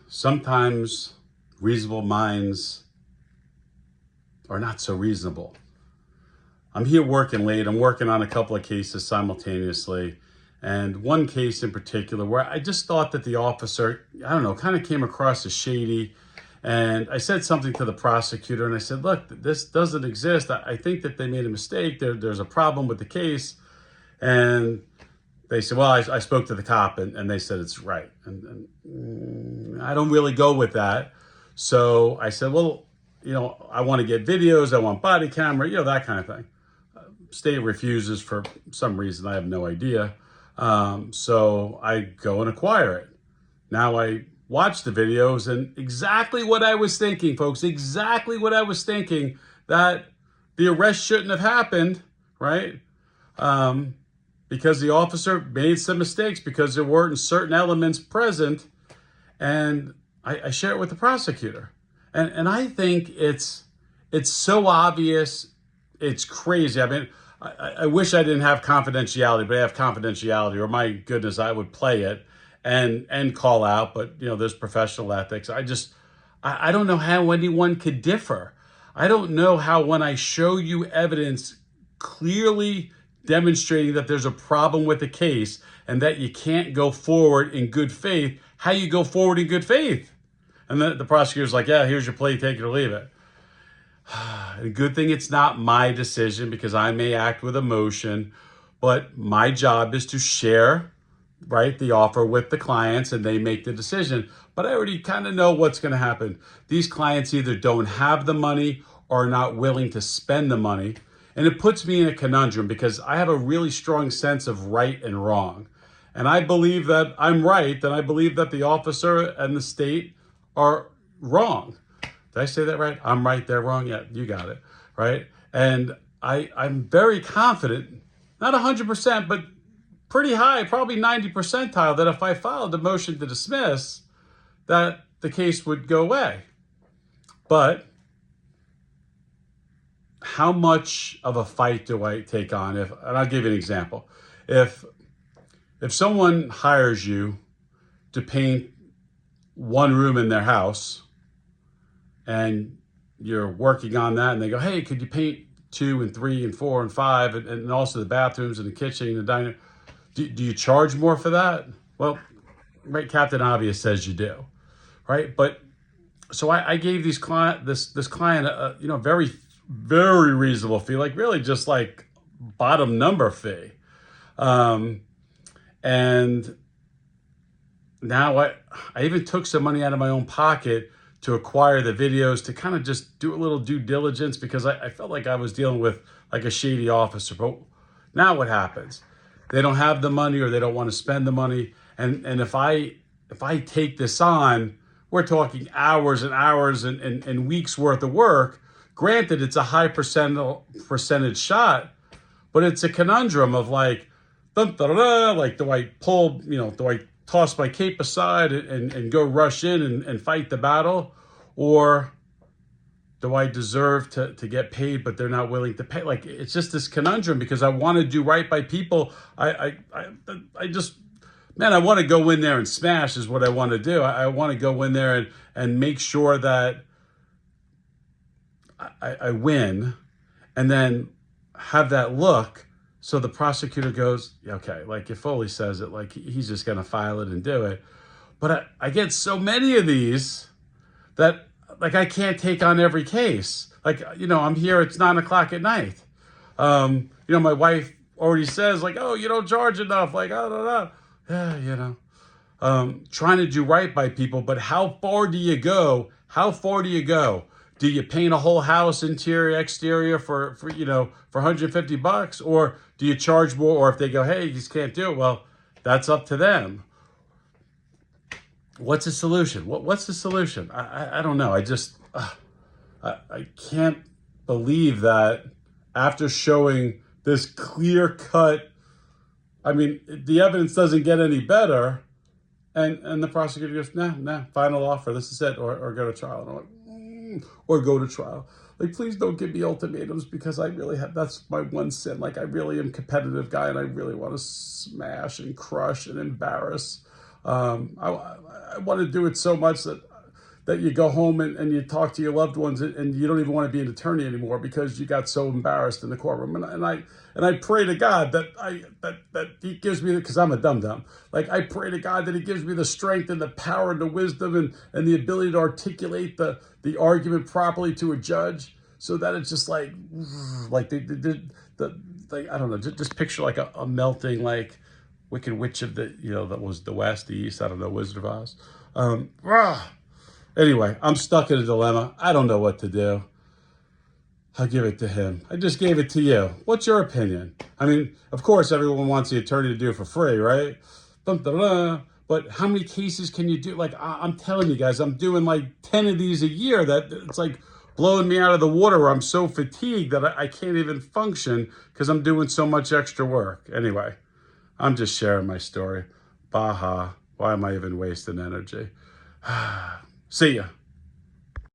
sometimes reasonable minds are not so reasonable. I'm here working late. I'm working on a couple of cases simultaneously. And one case in particular where I just thought that the officer, I don't know, kind of came across as shady. And I said something to the prosecutor and I said, look, this doesn't exist. I think that they made a mistake. There's a problem with the case. And they said, well, I spoke to the cop and they said it's right. And I don't really go with that. So I said, well, I want to get videos. I want body camera, that kind of thing. State refuses for some reason. I have no idea. So I go and acquire it. Now I watch the videos and exactly what I was thinking, folks, exactly what I was thinking, that the arrest shouldn't have happened, right? Because the officer made some mistakes because there weren't certain elements present. And I share it with the prosecutor. And I think it's so obvious, it's crazy. I mean, I wish I didn't have confidentiality, but I have confidentiality, or my goodness, I would play it and call out, but there's professional ethics. I don't know how anyone could differ. I don't know how, when I show you evidence clearly demonstrating that there's a problem with the case and that you can't go forward in good faith, how you go forward in good faith. And the prosecutor's like, yeah, here's your plea, take it or leave it. A good thing it's not my decision, because I may act with emotion, but my job is to share, right, the offer with the clients and they make the decision. But I already kind of know what's going to happen. These clients either don't have the money or are not willing to spend the money. And it puts me in a conundrum because I have a really strong sense of right and wrong. And I believe that I'm right, and I believe that the officer and the state are wrong. Did I say that right? I'm right, they're wrong. Yeah, you got it, right? And I'm very confident, not 100%, but pretty high, probably 90 percentile, that if I filed a motion to dismiss, that the case would go away. But how much of a fight do I take on? And I'll give you an example. If someone hires you to paint one room in their house, and you're working on that, and they go, hey, could you paint 2 and 3 and 4 and 5, and also the bathrooms and the kitchen and the dining? Do you charge more for that? Well, right, Captain Obvious says you do, right? But so I gave this client a very, very reasonable fee, like really just like bottom number fee. And now I even took some money out of my own pocket to acquire the videos, to kind of just do a little due diligence, because I felt like I was dealing with like a shady officer. But now what happens? They don't have the money, or they don't want to spend the money. And if I take this on, we're talking hours and hours and weeks worth of work. Granted, it's a high percentage shot, but it's a conundrum of like, dun, dun, dun, dun, like, do I pull, do I toss my cape aside and go rush in and fight the battle? Or do I deserve to get paid, but they're not willing to pay? Like, it's just this conundrum, because I want to do right by people. I want to go in there and smash is what I want to do. I want to go in there and make sure that I win, and then have that look. So the prosecutor goes, okay, like if Foley says it, like he's just going to file it and do it. But I get so many of these that like I can't take on every case. Like, I'm here, it's 9:00 at night. My wife already says like, oh, you don't charge enough. Like, oh, yeah, trying to do right by people. But how far do you go? How far do you go? Do you paint a whole house, interior, exterior, for $150, or do you charge more? Or if they go, hey, you just can't do it, well, that's up to them. What's the solution? What's the solution? I don't know. I can't believe that after showing this clear cut, I mean, the evidence doesn't get any better, and the prosecutor goes, nah, final offer, this is it, or go to trial. And I'm like, or go to trial. Like, please don't give me ultimatums, because I really have, that's my one sin. Like, I really am a competitive guy, and I really want to smash and crush and embarrass I want to do it so much that you go home and you talk to your loved ones and you don't even want to be an attorney anymore because you got so embarrassed in the courtroom. And I pray to God that He gives me, because I'm a dum-dum, like I pray to God that He gives me the strength and the power and the wisdom and the ability to articulate the argument properly to a judge, so that it's just like I don't know, just picture like a melting, like Wicked Witch of the, that was the West, the East, I don't know, Wizard of Oz. Anyway, I'm stuck in a dilemma. I don't know what to do. I'll give it to him. I just gave it to you. What's your opinion? I mean, of course, everyone wants the attorney to do it for free, right? But how many cases can you do? Like, I'm telling you guys, I'm doing like 10 of these a year. That it's like blowing me out of the water, where I'm so fatigued that I can't even function because I'm doing so much extra work. Anyway, I'm just sharing my story. Baha. Why am I even wasting energy? See ya.